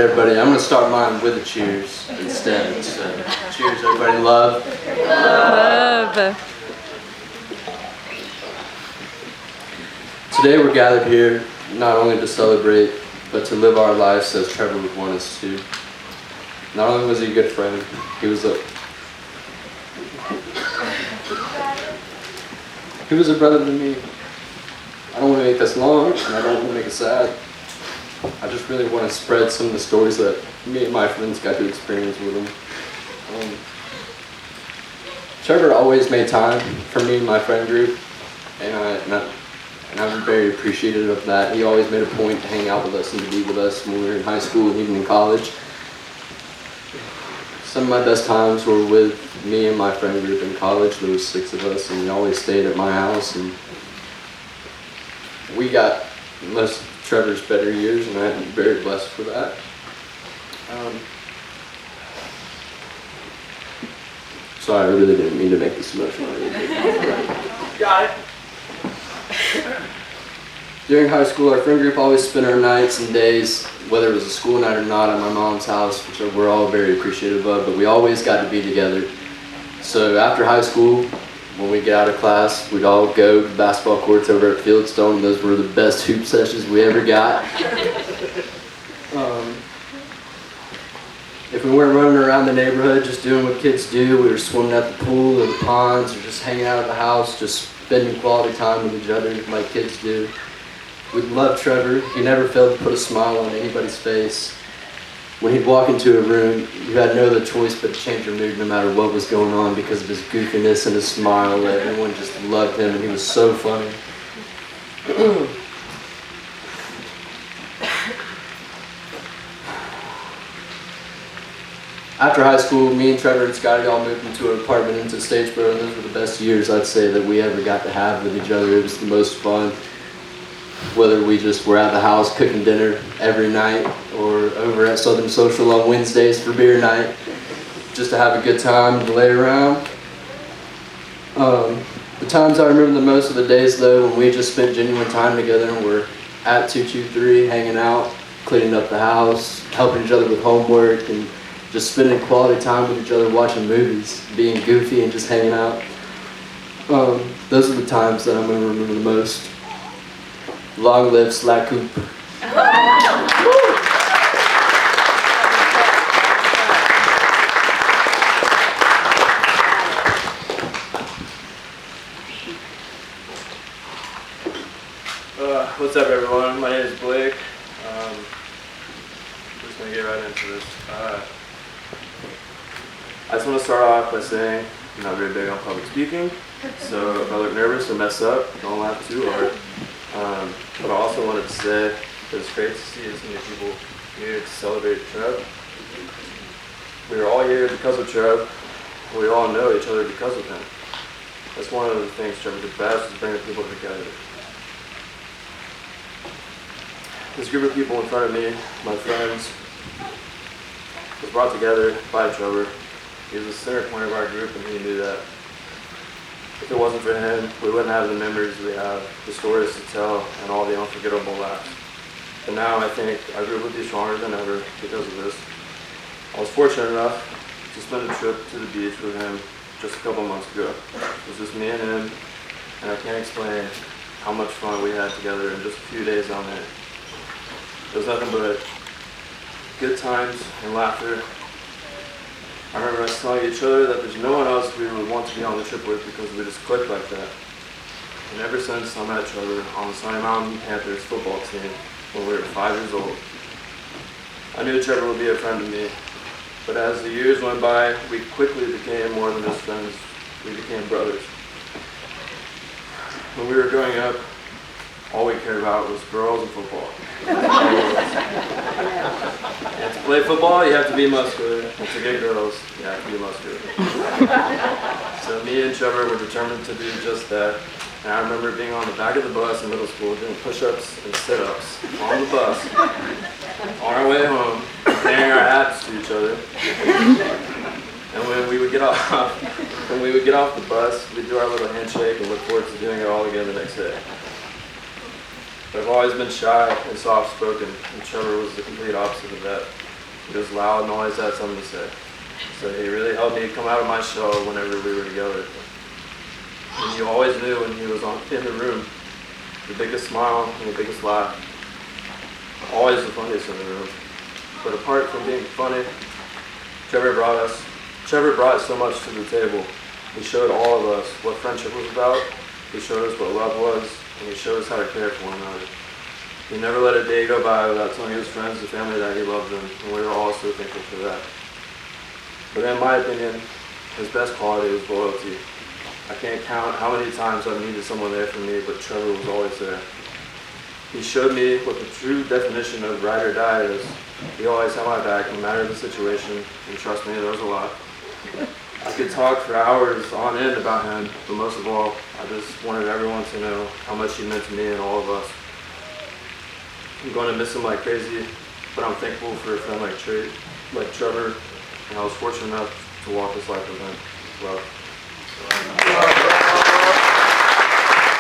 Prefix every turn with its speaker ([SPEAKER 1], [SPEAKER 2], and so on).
[SPEAKER 1] Everybody, I'm going to start mine with a cheers instead. So, cheers, everybody. Love.
[SPEAKER 2] Love.
[SPEAKER 1] Today we're gathered here not only to celebrate, but to live our lives as Trevor would want us to. Not only was he a good friend, he was a brother to me. I don't want to make this long, and I don't want to make it sad. I just really want to spread some of the stories that me and my friends got to experience with him. Trevor always made time for me and my friend group, and I'm very appreciative of that. He always made a point to hang out with us and to be with us when we were in high school and even in college. Some of my best times were with me and my friend group in college. There was 6 of us, and we always stayed at my house, and we got most of Trevor's better years, and I'm very blessed for that. Sorry, I really didn't mean to make this emotional. Got it. During high school, our friend group always spent our nights and days, whether it was a school night or not, at my mom's house, which we're all very appreciative of, but we always got to be together. So after high school, when we get out of class, we'd all go to the basketball courts over at Fieldstone, and those were the best hoop sessions we ever got. If we weren't running around the neighborhood just doing what kids do, we were swimming at the pool or the ponds or just hanging out at the house, just spending quality time with each other like kids do. We loved Trevor. He never failed to put a smile on anybody's face. When he'd walk into a room, you had no other choice but to change your mood no matter what was going on because of his goofiness and his smile. Everyone just loved him, and he was so funny. After high school, me and Trevor and Scotty all moved into an apartment into Statesboro, and those were the best years I'd say that we ever got to have with each other. It was the most fun. Whether we just were at the house cooking dinner every night or over at Southern Social on Wednesdays for beer night, just to have a good time to lay around. The times I remember the most of the days though, when we just spent genuine time together and we're at 223 hanging out, cleaning up the house, helping each other with homework, and just spending quality time with each other, watching movies, being goofy and just hanging out. Those are the times that I'm going to remember the most. Long live Slack Coop.
[SPEAKER 3] What's up, everyone? My name is Blake. I'm just going to get right into this. I just want to start off by saying I'm not very big on public speaking, so if I look nervous or mess up, don't laugh too hard. But I also wanted to say that it's great to see as many people here to celebrate Trev. We are all here because of Trev. We all know each other because of him. That's one of the things Trevor did best, is bringing people together. This group of people in front of me, my friends, was brought together by Trevor. He was the center point of our group, and he knew that. If it wasn't for him, we wouldn't have the memories we have, the stories to tell, and all the unforgettable laughs. But now I think our group would be stronger than ever because of this. I was fortunate enough to spend a trip to the beach with him just a couple months ago. It was just me and him, and I can't explain how much fun we had together in just a few days down there. It was nothing but good times and laughter. I remember us telling each other that there's no one else we would want to be on the trip with because we just clicked like that. And ever since I met Trevor on the Sunny Mountain Panthers football team when we were 5 years old, I knew Trevor would be a friend to me. But as the years went by, we quickly became more than just friends. We became brothers. When we were growing up, all we cared about was girls and football. And to play football, you have to be muscular. And to get girls, you have to be muscular. So me and Trevor were determined to do just that. And I remember being on the back of the bus in middle school doing push-ups and sit-ups on the bus, on our way home, comparing our abs to each other. And when we would get off the bus, we'd do our little handshake and look forward to doing it all again the next day. But I've always been shy and soft-spoken, and Trevor was the complete opposite of that. He was loud and always had something to say. So he really helped me come out of my shell whenever we were together. And you always knew when he was in the room, the biggest smile and the biggest laugh. Always the funniest in the room. But apart from being funny, Trevor brought so much to the table. He showed all of us what friendship was about, he showed us what love was, and he showed us how to care for one another. He never let a day go by without telling his friends and family that he loved them, and we were all so thankful for that. But in my opinion, his best quality is loyalty. I can't count how many times I've needed someone there for me, but Trevor was always there. He showed me what the true definition of ride or die is. He always had my back, no matter the situation, and trust me, there was a lot. I could talk for hours on end about him, but most of all, I just wanted everyone to know how much he meant to me and all of us. I'm going to miss him like crazy, but I'm thankful for a friend like Trevor, and I was fortunate enough to walk this life with him as well.